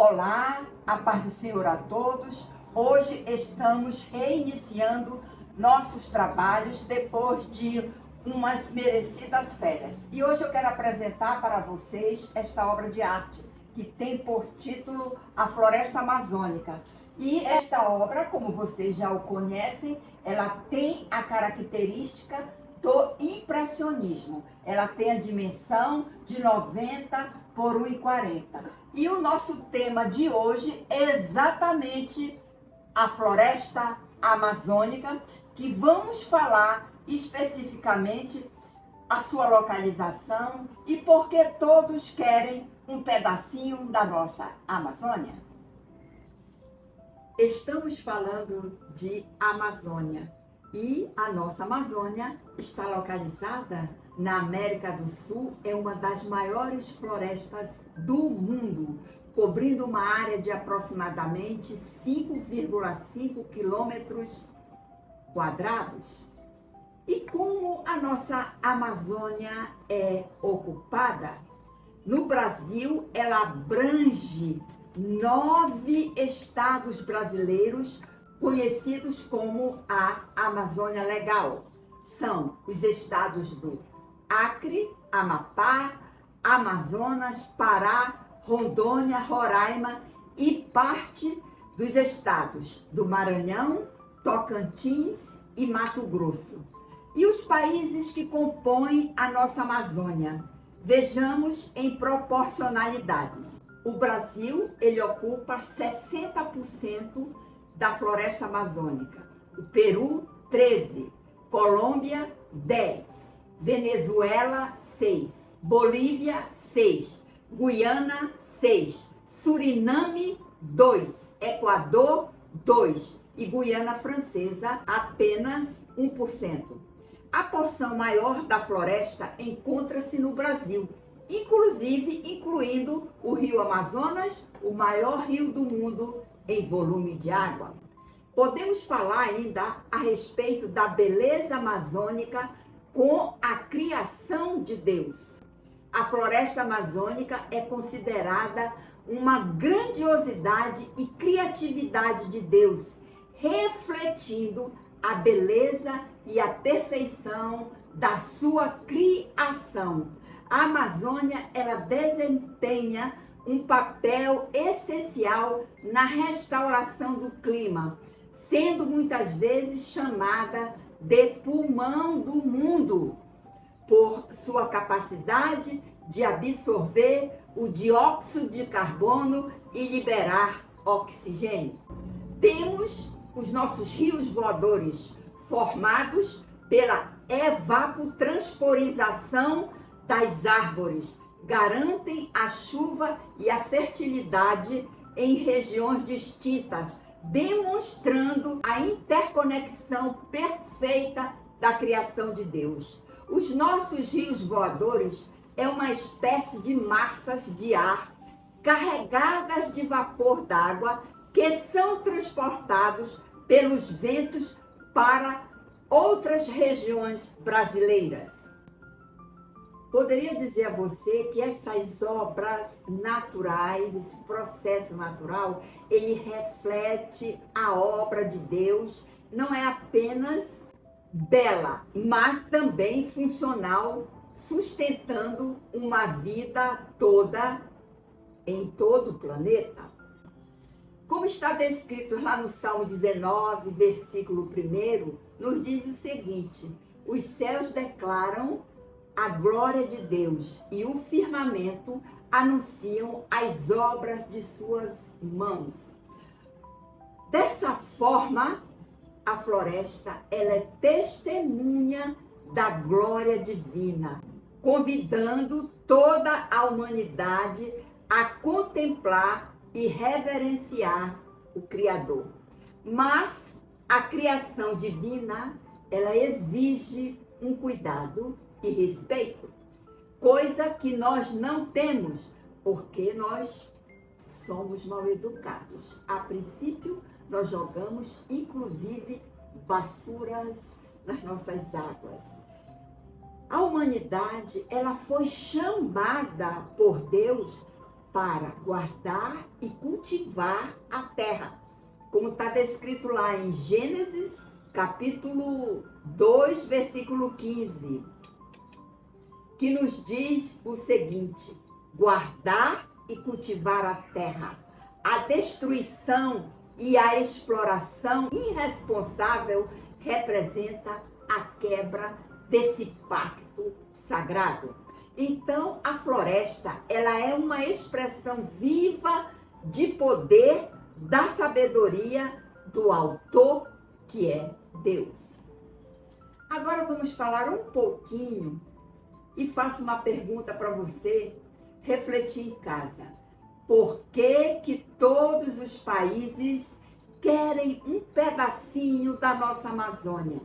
Olá, a paz do Senhor a todos. Hoje estamos reiniciando nossos trabalhos depois de umas merecidas férias. E hoje eu quero apresentar para vocês esta obra de arte, que tem por título A Floresta Amazônica. E esta obra, como vocês já o conhecem, ela tem a característica do impressionismo. Ela tem a dimensão de 90 por 1,40. E o nosso tema de hoje é exatamente a floresta amazônica, que vamos falar especificamente a sua localização e por que todos querem um pedacinho da nossa Amazônia. Estamos falando de Amazônia. E a nossa Amazônia está localizada na América do Sul, é uma das maiores florestas do mundo, cobrindo uma área de aproximadamente 5,5 quilômetros quadrados. E como a nossa Amazônia é ocupada, no Brasil ela abrange 9 estados brasileiros, conhecidos como a Amazônia Legal. São os estados do Acre, Amapá, Amazonas, Pará, Rondônia, Roraima e parte dos estados do Maranhão, Tocantins e Mato Grosso. E os países que compõem a nossa Amazônia? Vejamos em proporcionalidades. O Brasil, ele ocupa 60% da floresta amazônica. O Peru, 13%. Colômbia, 10%. Venezuela, 6%. Bolívia, 6%. Guiana, 6%. Suriname, 2%. Equador, 2%. E Guiana Francesa, apenas 1%. A porção maior da floresta encontra-se no Brasil, inclusive incluindo o Rio Amazonas, o maior rio do mundo em volume de água. Podemos falar ainda a respeito da beleza amazônica com a criação de Deus. A floresta amazônica é considerada uma grandiosidade e criatividade de Deus, refletindo a beleza e a perfeição da sua criação. A Amazônia, ela desempenha um papel essencial na restauração do clima, sendo muitas vezes chamada de pulmão do mundo, por sua capacidade de absorver o dióxido de carbono e liberar oxigênio. Temos os nossos rios voadores, formados pela evapotranspiração das árvores, garantem a chuva e a fertilidade em regiões distintas, demonstrando a interconexão perfeita da criação de Deus. Os nossos rios voadores é uma espécie de massas de ar carregadas de vapor d'água que são transportados pelos ventos para outras regiões brasileiras. Poderia dizer a você que essas obras naturais, esse processo natural, ele reflete a obra de Deus, não é apenas bela, mas também funcional, sustentando uma vida toda em todo o planeta. Como está descrito lá no Salmo 19, versículo 1, nos diz o seguinte: os céus declaram a glória de Deus e o firmamento anunciam as obras de suas mãos. Dessa forma, a floresta, ela é testemunha da glória divina, convidando toda a humanidade a contemplar e reverenciar o Criador. Mas a criação divina, ela exige um cuidado e respeito, coisa que nós não temos, porque nós somos mal educados. A princípio, nós jogamos, inclusive, basuras nas nossas águas. A humanidade, ela foi chamada por Deus para guardar e cultivar a terra, como está descrito lá em Gênesis, capítulo 2, versículo 15, que nos diz o seguinte: guardar e cultivar a terra. A destruição e a exploração irresponsável representa a quebra desse pacto sagrado. Então, a floresta, ela é uma expressão viva de poder da sabedoria do autor, que é Deus. Agora vamos falar um pouquinho e faço uma pergunta para você refletir em casa. Por que todos os países querem um pedacinho da nossa Amazônia?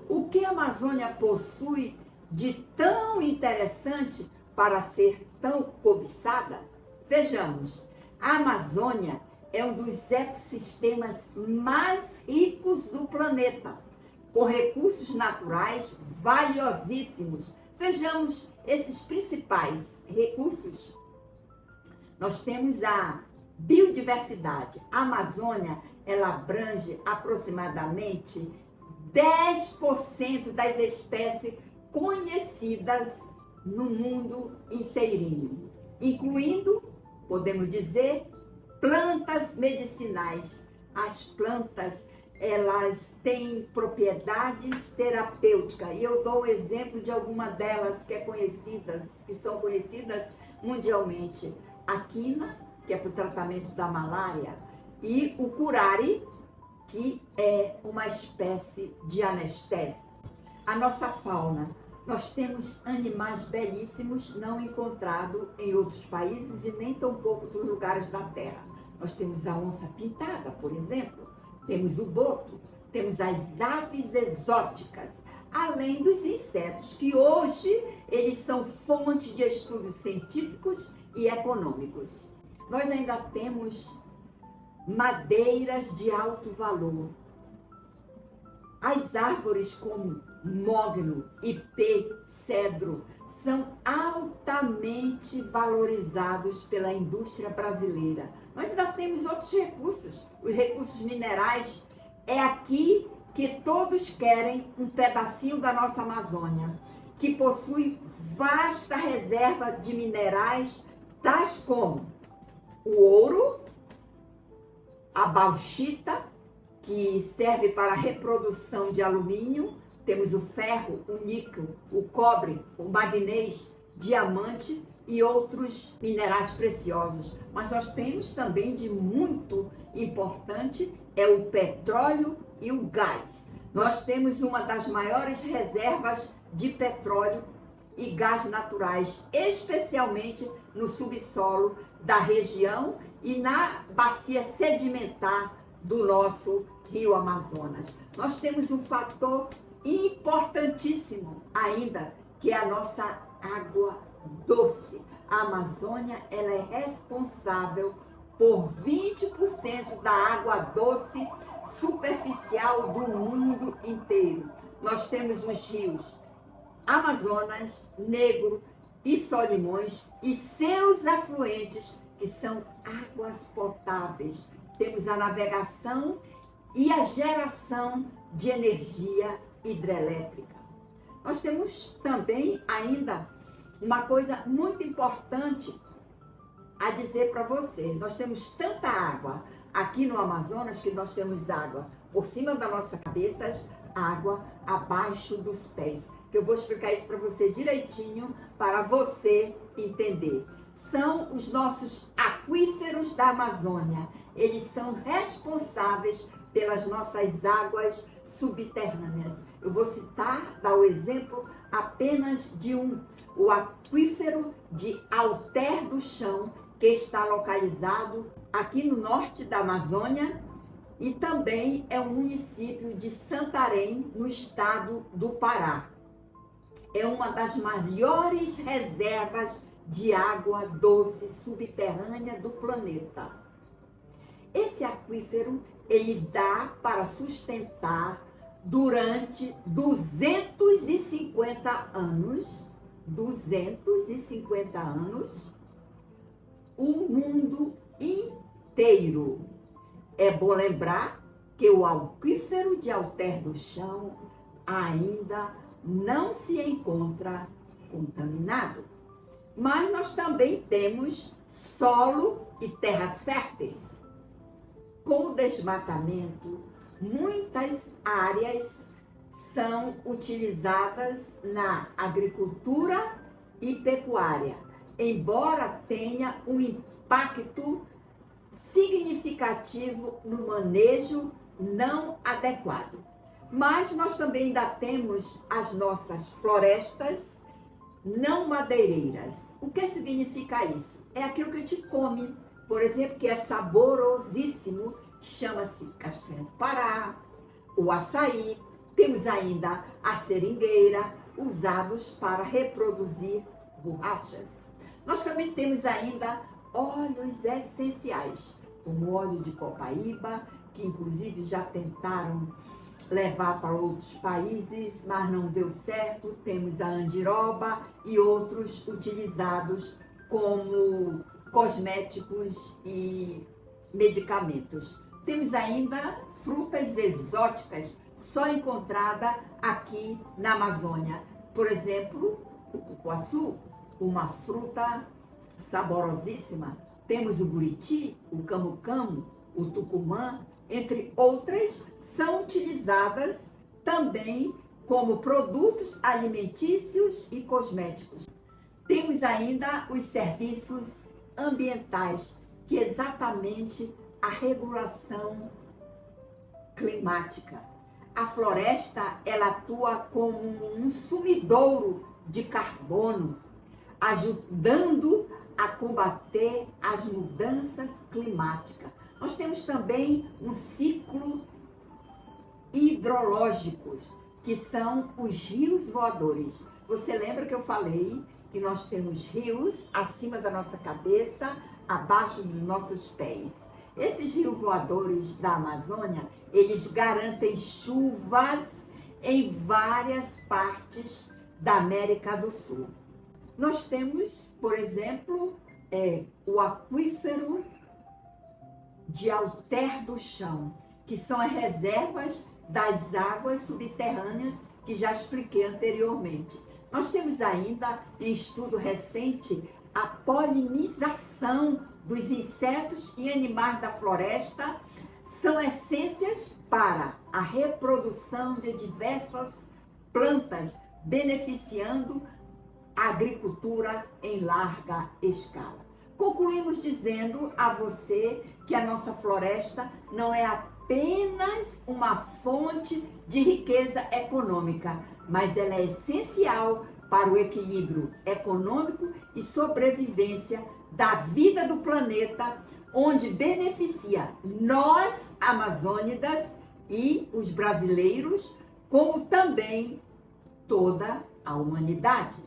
O que a Amazônia possui de tão interessante para ser tão cobiçada? Vejamos, a Amazônia é um dos ecossistemas mais ricos do planeta, com recursos naturais valiosíssimos. Vejamos esses principais recursos. Nós temos a biodiversidade. A Amazônia, ela abrange aproximadamente 10% das espécies conhecidas no mundo inteirinho, incluindo, podemos dizer, plantas medicinais. As plantas, elas têm propriedades terapêuticas, e eu dou o exemplo de alguma delas que são conhecidas mundialmente. A quina, que é para o tratamento da malária, e o curare, que é uma espécie de anestésico. A nossa fauna, nós temos animais belíssimos não encontrados em outros países e nem tampouco em outros lugares da Terra. Nós temos a onça pintada, por exemplo, temos o boto, temos as aves exóticas, além dos insetos, que hoje eles são fonte de estudos científicos e econômicos. Nós ainda temos madeiras de alto valor. As árvores como mogno, ipê, cedro são altamente valorizados pela indústria brasileira. Nós ainda temos outros recursos, os recursos minerais. É aqui que todos querem um pedacinho da nossa Amazônia, que possui vasta reserva de minerais, tais como o ouro, a bauxita, que serve para a reprodução de alumínio, temos o ferro, o níquel, o cobre, o magnésio, diamante e outros minerais preciosos. Mas nós temos também de muito importante é o petróleo e o gás. Nós temos uma das maiores reservas de petróleo e gás naturais, especialmente no subsolo da região e na bacia sedimentar do nosso Rio Amazonas. Nós temos um fator importantíssimo ainda, que é a nossa água doce. A Amazônia, ela é responsável por 20% da água doce superficial do mundo inteiro. Nós temos os rios Amazonas, Negro e Solimões e seus afluentes, que são águas potáveis. Temos a navegação e a geração de energia hidrelétrica. Nós temos também ainda uma coisa muito importante a dizer para você. Nós temos tanta água aqui no Amazonas que nós temos água por cima das nossas cabeças, água abaixo dos pés. Que eu vou explicar isso para você direitinho, para você entender. São os nossos aquíferos da Amazônia. Eles são responsáveis pelas nossas águas subterrâneas. Eu vou dar o exemplo apenas de o aquífero de Alter do Chão, que está localizado aqui no norte da Amazônia, e também é um município de Santarém, no estado do Pará. É uma das maiores reservas de água doce subterrânea do planeta. Esse aquífero, ele dá para sustentar durante 250 anos, o mundo inteiro. É bom lembrar que o aquífero de Alter do Chão ainda não se encontra contaminado. Mas nós também temos solo e terras férteis. Com o desmatamento, muitas áreas são utilizadas na agricultura e pecuária, embora tenha um impacto significativo no manejo não adequado. Mas nós também ainda temos as nossas florestas não madeireiras. O que significa isso? É aquilo que a gente come, por exemplo, que é saborosíssimo, chama-se castanha do Pará, o açaí. Temos ainda a seringueira, usados para reproduzir borrachas. Nós também temos ainda óleos essenciais, como o óleo de copaíba, que inclusive já tentaram levar para outros países, mas não deu certo. Temos a andiroba e outros utilizados como cosméticos e medicamentos. Temos ainda frutas exóticas, só encontrada aqui na Amazônia. Por exemplo, o cupuaçu, uma fruta saborosíssima. Temos o buriti, o camu-camu, o tucumã, entre outras, são utilizadas também como produtos alimentícios e cosméticos. Temos ainda os serviços ambientais, que é exatamente a regulação climática. A floresta, ela atua como um sumidouro de carbono, ajudando a combater as mudanças climáticas. Nós temos também um ciclo hidrológico, que são os rios voadores. Você lembra que eu falei que nós temos rios acima da nossa cabeça, abaixo dos nossos pés? Esses rios voadores da Amazônia, eles garantem chuvas em várias partes da América do Sul. Nós temos, por exemplo, o aquífero de Alter do Chão, que são as reservas das águas subterrâneas que já expliquei anteriormente. Nós temos ainda, em estudo recente, a polinização dos insetos e animais da floresta. São essências para a reprodução de diversas plantas, beneficiando a agricultura em larga escala. Concluímos dizendo a você que a nossa floresta não é apenas uma fonte de riqueza econômica, mas ela é essencial para o equilíbrio econômico e sobrevivência da vida do planeta, onde beneficia nós, amazônidas, e os brasileiros, como também toda a humanidade.